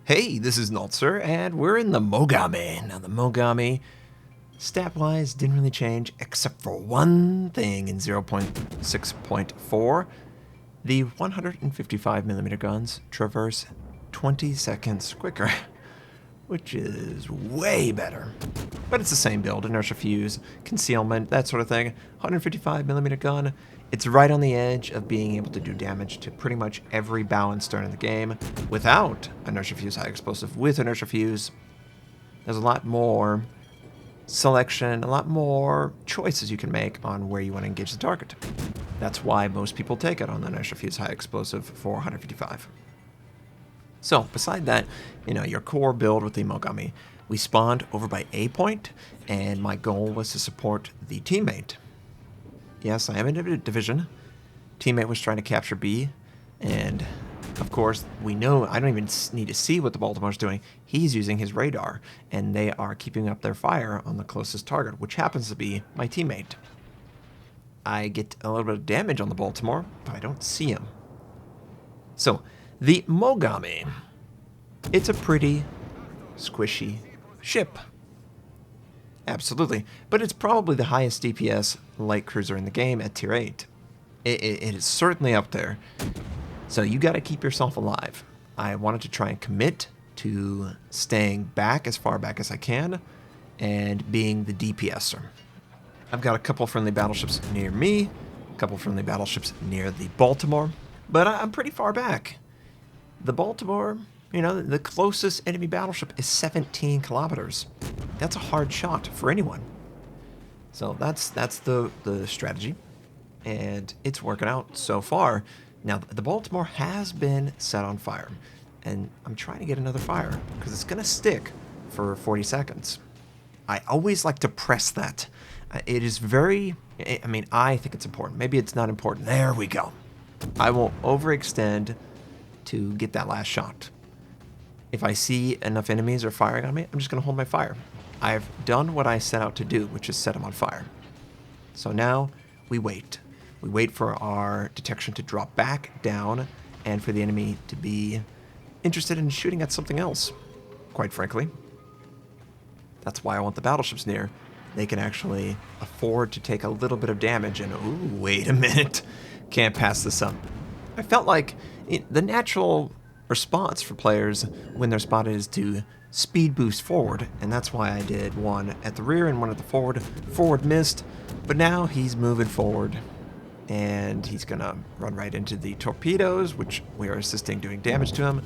Hey, this is Notser, and we're in the Mogami. Now, the Mogami, stat-wise, didn't really change, except for one thing in 0.6.4. The 155mm guns traverse 20 seconds quicker, which is way better. But it's the same build, inertia fuse, concealment, that sort of thing. 155mm gun, it's right on the edge of being able to do damage to pretty much every bow and stern in the game without inertia fuse high explosive. With inertia fuse, there's a lot more selection, a lot more choices you can make on where you want to engage the target. That's why most people take it on the inertia fuse high explosive for 155. So, beside that, your core build with the Mogami, we spawned over by A point, and my goal was to support the teammate. Yes, I am in a division. Teammate was trying to capture B, and of course, we know I don't even need to see what the Baltimore's doing. He's using his radar, and they are keeping up their fire on the closest target, which happens to be my teammate. I get a little bit of damage on the Baltimore, but I don't see him. So, the Mogami, it's a pretty squishy ship. Absolutely, but it's probably the highest DPS light cruiser in the game at tier 8. It is certainly up there, so you got to keep yourself alive. I wanted to try and commit to staying back as far back as I can and being the DPSer. I've got a couple friendly battleships near me, a couple friendly battleships near the Baltimore, but I'm pretty far back. The Baltimore, the closest enemy battleship is 17 kilometers. That's a hard shot for anyone. So that's the strategy, and it's working out so far. Now, the Baltimore has been set on fire, and I'm trying to get another fire, because it's going to stick for 40 seconds. I always like to press that. It is very, I think it's important. Maybe it's not important. There we go. I won't overextend to get that last shot. If I see enough enemies are firing on me, I'm just going to hold my fire. I've done what I set out to do, which is set them on fire. So now we wait. We wait for our detection to drop back down and for the enemy to be interested in shooting at something else, quite frankly. That's why I want the battleships near. They can actually afford to take a little bit of damage and, ooh, wait a minute, can't pass this up. I felt like the natural response for players when they're spotted is to speed boost forward, and that's why I did one at the rear and one at the forward. Forward missed, but now he's moving forward, and he's gonna run right into the torpedoes, which we are assisting doing damage to him.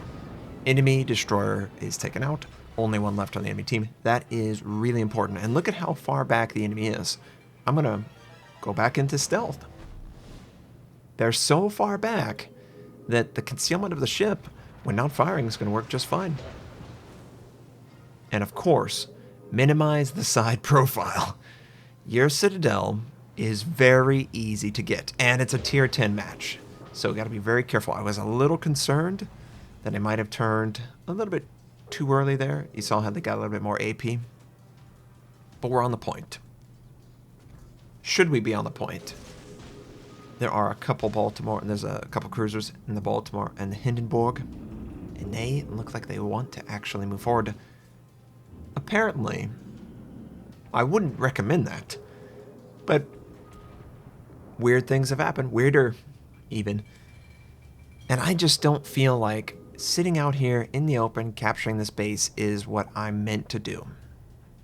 Enemy destroyer is taken out. Only one left on the enemy team. That is really important, and look at how far back the enemy is. I'm gonna go back into stealth. They're so far back that the concealment of the ship, when not firing, is going to work just fine. And of course, minimize the side profile. Your Citadel is very easy to get, and it's a tier 10 match. So got to be very careful. I was a little concerned that I might have turned a little bit too early there. You saw how they got a little bit more AP. But we're on the point. Should we be on the point? There are a couple Baltimore, and there's a couple cruisers in the Baltimore and the Hindenburg, and they look like they want to actually move forward. Apparently, I wouldn't recommend that, but weird things have happened, weirder even, and I just don't feel like sitting out here in the open capturing this base is what I'm meant to do.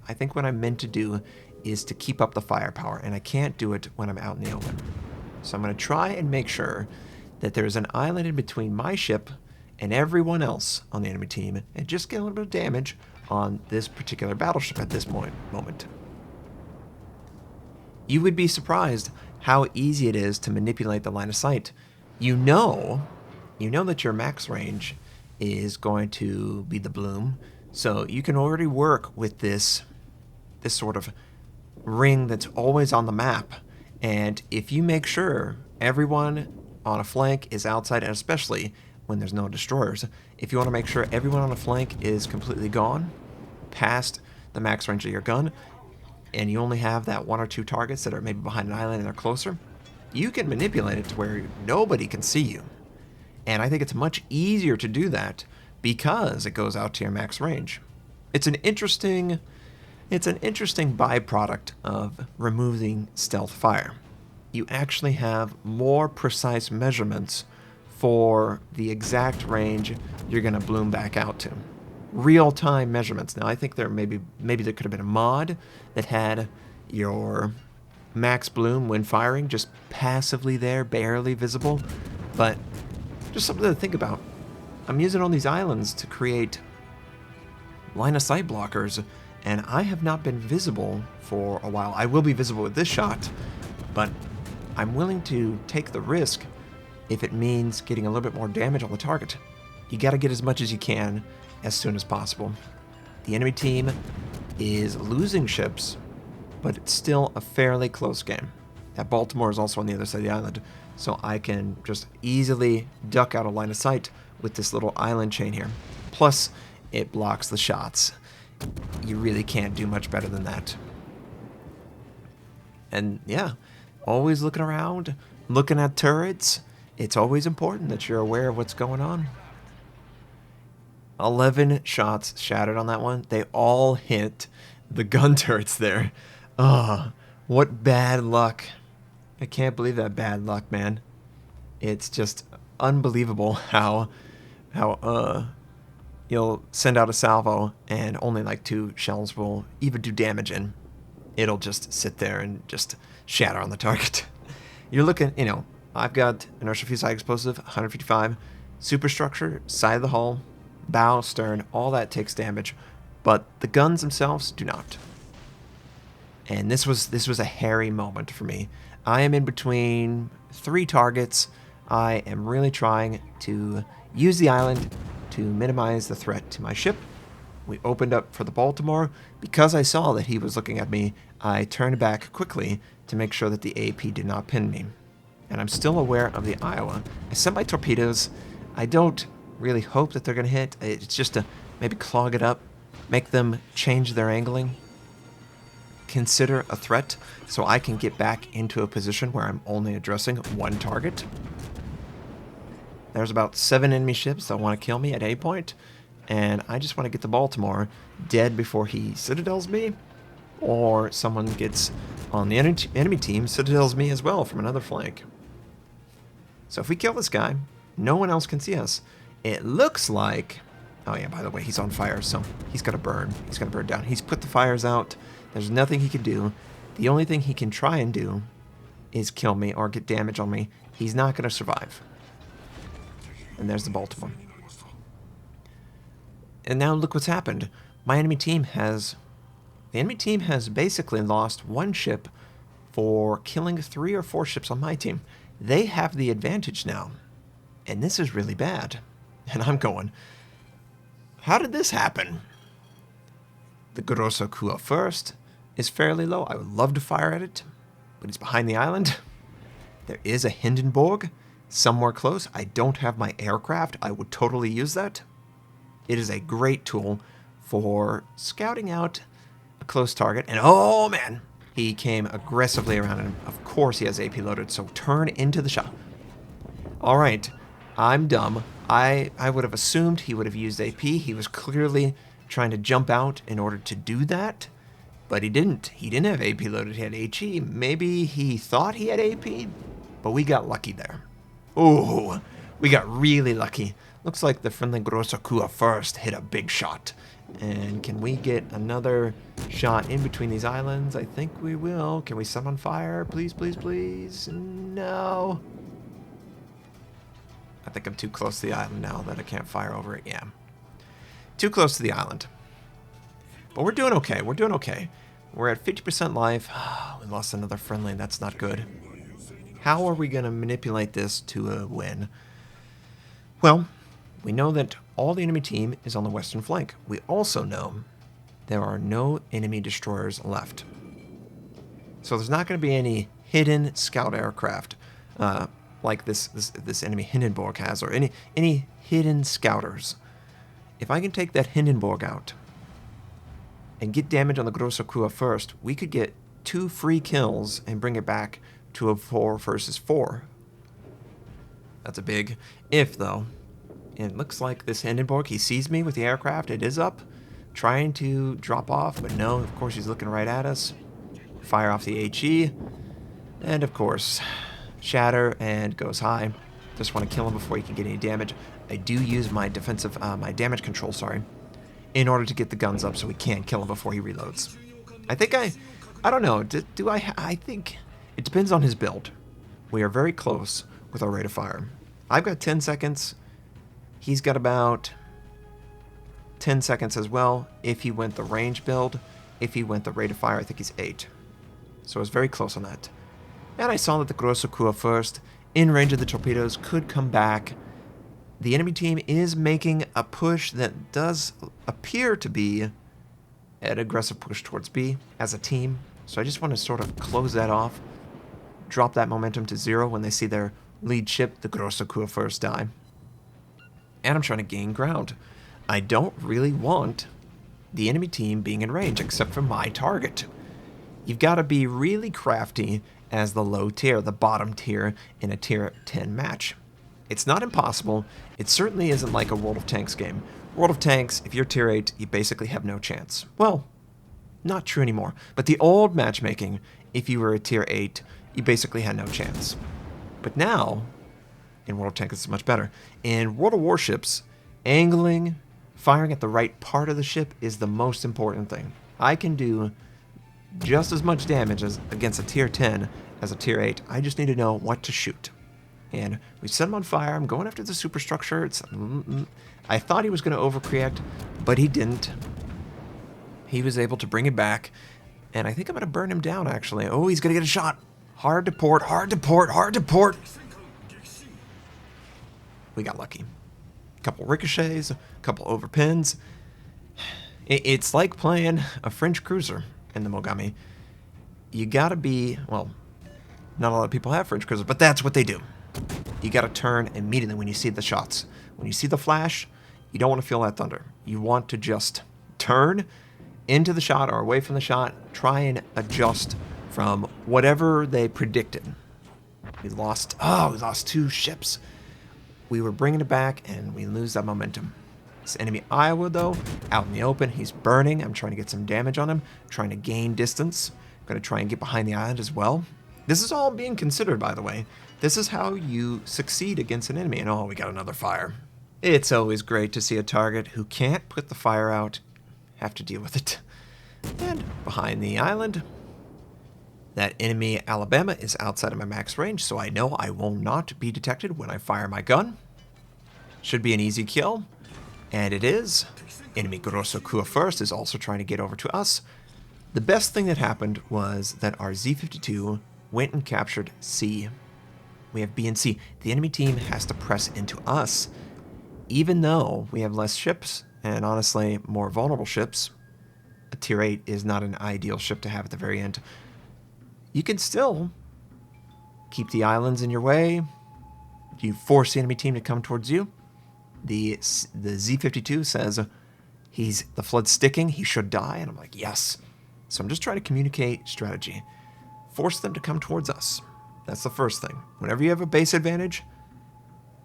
I think what I'm meant to do is to keep up the firepower, and I can't do it when I'm out in the open. So I'm going to try and make sure that there's an island in between my ship and everyone else on the enemy team, and just get a little bit of damage on this particular battleship at this moment. You would be surprised how easy it is to manipulate the line of sight. You know that your max range is going to be the bloom, so you can already work with this sort of ring that's always on the map. And if you make sure everyone on a flank is outside, and especially when there's no destroyers, if you want to make sure everyone on a flank is completely gone, past the max range of your gun, and you only have that one or two targets that are maybe behind an island and they're closer, you can manipulate it to where nobody can see you. And I think it's much easier to do that because it goes out to your max range. It's an interesting byproduct of removing stealth fire. You actually have more precise measurements for the exact range you're going to bloom back out to. Real-time measurements. Now, I think maybe there could have been a mod that had your max bloom when firing just passively there, barely visible, but just something to think about. I'm using all these islands to create line of sight blockers, and I have not been visible for a while. I will be visible with this shot, but I'm willing to take the risk if it means getting a little bit more damage on the target. You got to get as much as you can as soon as possible. The enemy team is losing ships, but it's still a fairly close game. That Baltimore is also on the other side of the island, so I can just easily duck out of line of sight with this little island chain here. Plus, it blocks the shots. You really can't do much better than that. And yeah, always looking around, looking at turrets. It's always important that you're aware of what's going on. 11 shots shattered on that one. They all hit the gun turrets there. Oh, what bad luck. I can't believe that bad luck, man. It's just unbelievable how you'll send out a salvo and only like 2 shells will even do damage, and it'll just sit there and just shatter on the target. You're looking, I've got inertial fusilier explosive, 155, superstructure, side of the hull, bow, stern, all that takes damage, but the guns themselves do not. And this was a hairy moment for me. I am in between 3 targets. I am really trying to use the island to minimize the threat to my ship. We opened up for the Baltimore. Because I saw that he was looking at me, I turned back quickly to make sure that the AP did not pin me. And I'm still aware of the Iowa. I sent my torpedoes. I don't really hope that they're going to hit. It's just to maybe clog it up, make them change their angling, consider a threat, so I can get back into a position where I'm only addressing 1 target. There's about 7 enemy ships that want to kill me at A point, and I just want to get the Baltimore dead before he citadels me, or someone gets on the enemy team, citadels me as well from another flank. So if we kill this guy, no one else can see us. It looks like... Oh yeah, by the way, he's on fire, so he's got to burn. He's got to burn down. He's put the fires out. There's nothing he can do. The only thing he can try and do is kill me or get damage on me. He's not going to survive. And there's the Baltimore. And now look what's happened. The enemy team has basically lost 1 ship for killing 3 or 4 ships on my team. They have the advantage now. And this is really bad. And I'm going, how did this happen? The Grosso Kua first is fairly low. I would love to fire at it, but it's behind the island. There is a Hindenburg somewhere close. I don't have my aircraft. I would totally use that. It is a great tool for scouting out a close target. And oh man, he came aggressively around, and of course he has AP loaded, so turn into the shot. All right, I'm dumb. I would have assumed he would have used AP. He was clearly trying to jump out in order to do that, but he didn't. He didn't have AP loaded. He had HE. Maybe he thought he had AP, but we got lucky there. Oh, we got really lucky. Looks like the friendly Grosso Kua first hit a big shot. And can we get another shot in between these islands? I think we will. Can we set on fire? Please, please, please. No. I think I'm too close to the island now that I can't fire over it. Yeah. Too close to the island. But we're doing okay. We're doing okay. We're at 50% life. We lost another friendly. That's not good. How are we going to manipulate this to a win? Well, we know that all the enemy team is on the western flank. We also know there are no enemy destroyers left. So there's not going to be any hidden scout aircraft like this enemy Hindenburg has, or any hidden scouters. If I can take that Hindenburg out and get damage on the Grosso Kua first, we could get 2 free kills and bring it back to a 4 versus 4. That's a big if, though. It looks like this Hindenburg, he sees me with the aircraft. It is up, trying to drop off, but no, of course he's looking right at us. Fire off the HE, and of course, shatter and goes high. Just want to kill him before he can get any damage. I do use my defensive, my damage control, sorry, in order to get the guns up so we can kill him before he reloads. I think I don't know, I think it depends on his build. We are very close with our rate of fire. I've got 10 seconds. He's got about 10 seconds as well if he went the range build. If he went the rate of fire, I think he's 8. So I was very close on that. And I saw that the Grosse Kur first, in range of the torpedoes, could come back. The enemy team is making a push that does appear to be an aggressive push towards B as a team. So I just want to sort of close that off, drop that momentum to 0 when they see their lead ship, the Grosse Kur first, die. And I'm trying to gain ground. I don't really want the enemy team being in range, except for my target. You've got to be really crafty as the low tier, the bottom tier in a tier 10 match. It's not impossible. It certainly isn't like a World of Tanks game. World of Tanks, if you're tier 8, you basically have no chance. Well, not true anymore. But the old matchmaking, if you were a tier 8, you basically had no chance. But now, in World of Tanks, it's much better. In World of Warships, angling, firing at the right part of the ship is the most important thing. I can do just as much damage as against a tier 10 as a tier 8. I just need to know what to shoot. And we set him on fire. I'm going after the superstructure. I thought he was going to overcorrect, but he didn't. He was able to bring it back, and I think I'm going to burn him down, actually. Oh, he's going to get a shot. Hard to port, hard to port, hard to port. We got lucky. A couple ricochets, a couple overpins. It's like playing a French cruiser in the Mogami. You gotta be, well, not a lot of people have French cruisers, but that's what they do. You gotta turn immediately when you see the shots. When you see the flash, you don't want to feel that thunder. You want to just turn into the shot or away from the shot, try and adjust from whatever they predicted. We lost 2 ships. We were bringing it back, and we lose that momentum. This enemy Iowa, though, out in the open, he's burning. I'm trying to get some damage on him, trying to gain distance. I'm going to try and get behind the island as well. This is all being considered, by the way. This is how you succeed against an enemy. And oh, we got another fire. It's always great to see a target who can't put the fire out have to deal with it. And behind the island, that enemy Alabama is outside of my max range, so I know I will not be detected when I fire my gun. Should be an easy kill. And it is. Enemy Grosse Kur first is also trying to get over to us. The best thing that happened was that our Z-52 went and captured C. We have B and C. The enemy team has to press into us. Even though we have less ships, and honestly, more vulnerable ships, a tier 8 is not an ideal ship to have at the very end. You can still keep the islands in your way. You force the enemy team to come towards you. The Z-52 says the flood's sticking, he should die, and I'm like, yes. So I'm just trying to communicate strategy. Force them to come towards us. That's the first thing. Whenever you have a base advantage,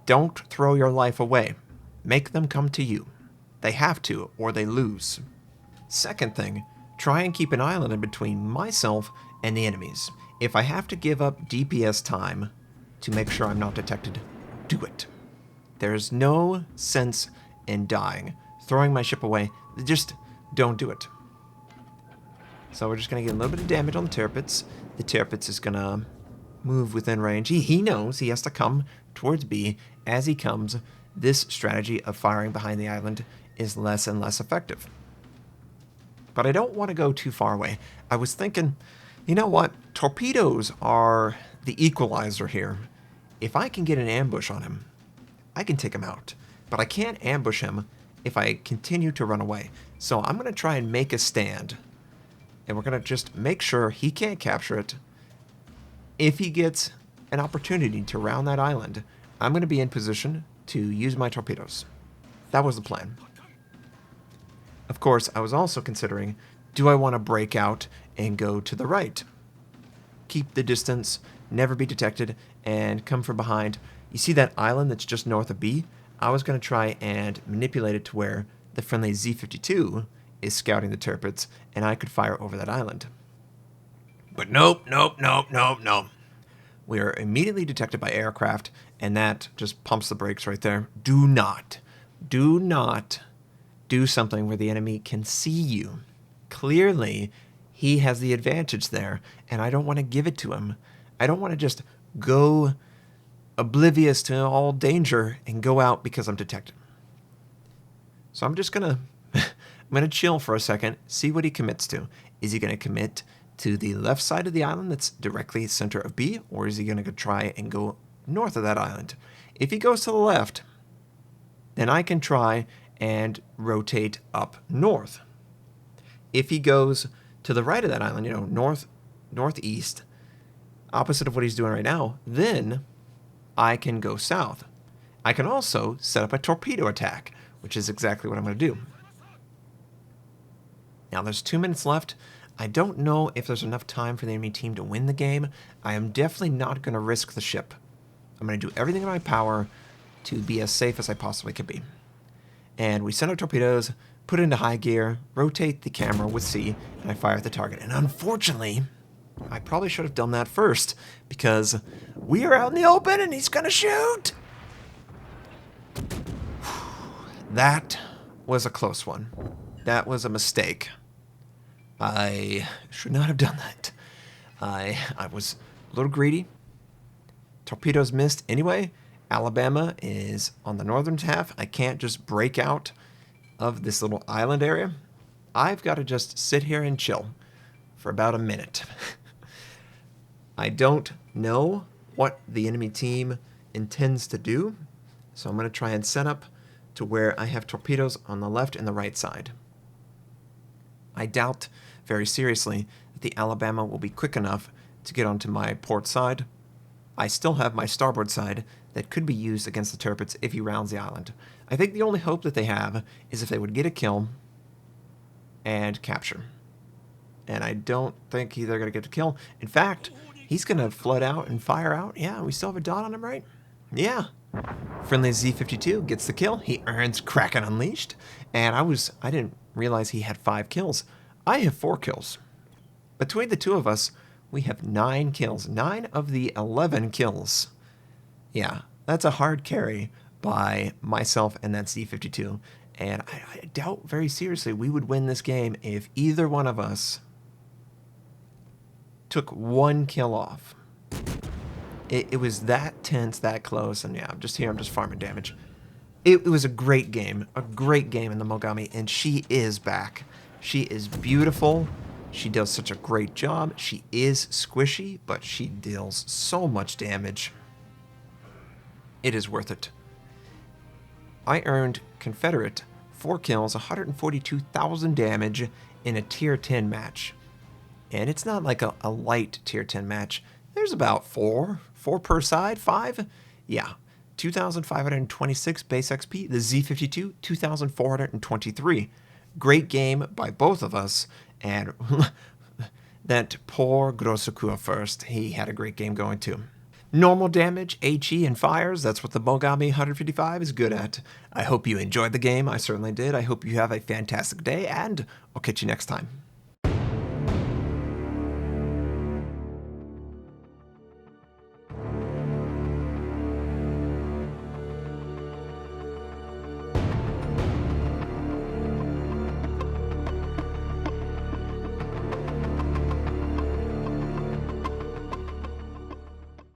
don't throw your life away. Make them come to you. They have to, or they lose. Second thing, try and keep an island in between myself and the enemies. If I have to give up DPS time to make sure I'm not detected, do it. There's no sense in dying. Throwing my ship away, just don't do it. So we're just going to get a little bit of damage on the Tirpitz. The Tirpitz is going to move within range. He knows he has to come towards B. As he comes, this strategy of firing behind the island is less and less effective. But I don't want to go too far away. I was thinking, you know what? Torpedoes are the equalizer here. If I can get an ambush on him, I can take him out. But I can't ambush him if I continue to run away. So I'm going to try and make a stand. And we're going to just make sure he can't capture it. If he gets an opportunity to round that island, I'm going to be in position to use my torpedoes. That was the plan. Of course, I was also considering, do I want to break out and go to the right? Keep the distance, never be detected, and come from behind. You see that island that's just north of B? I was going to try and manipulate it to where the friendly Z-52 is scouting the turrets, and I could fire over that island. But nope. We are immediately detected by aircraft, and that just pumps the brakes right there. Do not do something where the enemy can see you. Clearly, he has the advantage there, and I don't want to give it to him. I don't want to just go oblivious to all danger and go out because I'm detected. So I'm just gonna I'm gonna chill for a second, see what he commits to. Is he gonna commit to the left side of the island that's directly center of B, or is he gonna try and go north of that island? If he goes to the left, then I can try and rotate up north. If he goes to the right of that island, northeast, opposite of what he's doing right now, then I can go south. I can also set up a torpedo attack, which is exactly what I'm going to do. Now there's 2 minutes left. I don't know if there's enough time for the enemy team to win the game. I am definitely not going to risk the ship. I'm going to do everything in my power to be as safe as I possibly could be. And we send our torpedoes, put it into high gear, rotate the camera with C, and I fire at the target. And unfortunately, I probably should have done that first, because we are out in the open and he's going to shoot! That was a close one. That was a mistake. I should not have done that. I was a little greedy. Torpedoes missed anyway. Alabama is on the northern half. I can't just break out of this little island area. I've got to just sit here and chill for about a minute. I don't know what the enemy team intends to do, so I'm going to try and set up to where I have torpedoes on the left and the right side. I doubt very seriously that the Alabama will be quick enough to get onto my port side. I still have my starboard side that could be used against the turrets if he rounds the island. I think the only hope that they have is if they would get a kill and capture. And I don't think they're going to get a kill. In fact, he's going to flood out and fire out. Yeah, we still have a dot on him, right? Yeah. Friendly Z-52 gets the kill. He earns Kraken Unleashed. And I didn't realize he had 5 kills. I have 4 kills. Between the two of us, we have 9 kills. 9 of the 11 kills. Yeah, that's a hard carry by myself and that Z-52. And I doubt very seriously we would win this game if either one of us took 1 kill off. It was that tense, that close, and yeah, I'm just farming damage. It was a great game in the Mogami, and she is back. She is beautiful. She does such a great job. She is squishy, but she deals so much damage. It is worth it. I earned Confederate 4 kills, 142,000 damage in a tier 10 match. And it's not like a light tier 10 match. There's about 4 per side, 5? Yeah. 2,526 base XP. The Z-52, 2,423. Great game by both of us. And that poor Grosokua first, he had a great game going too. Normal damage, HE, and fires, that's what the Mogami 155 is good at. I hope you enjoyed the game. I certainly did. I hope you have a fantastic day, and I'll catch you next time.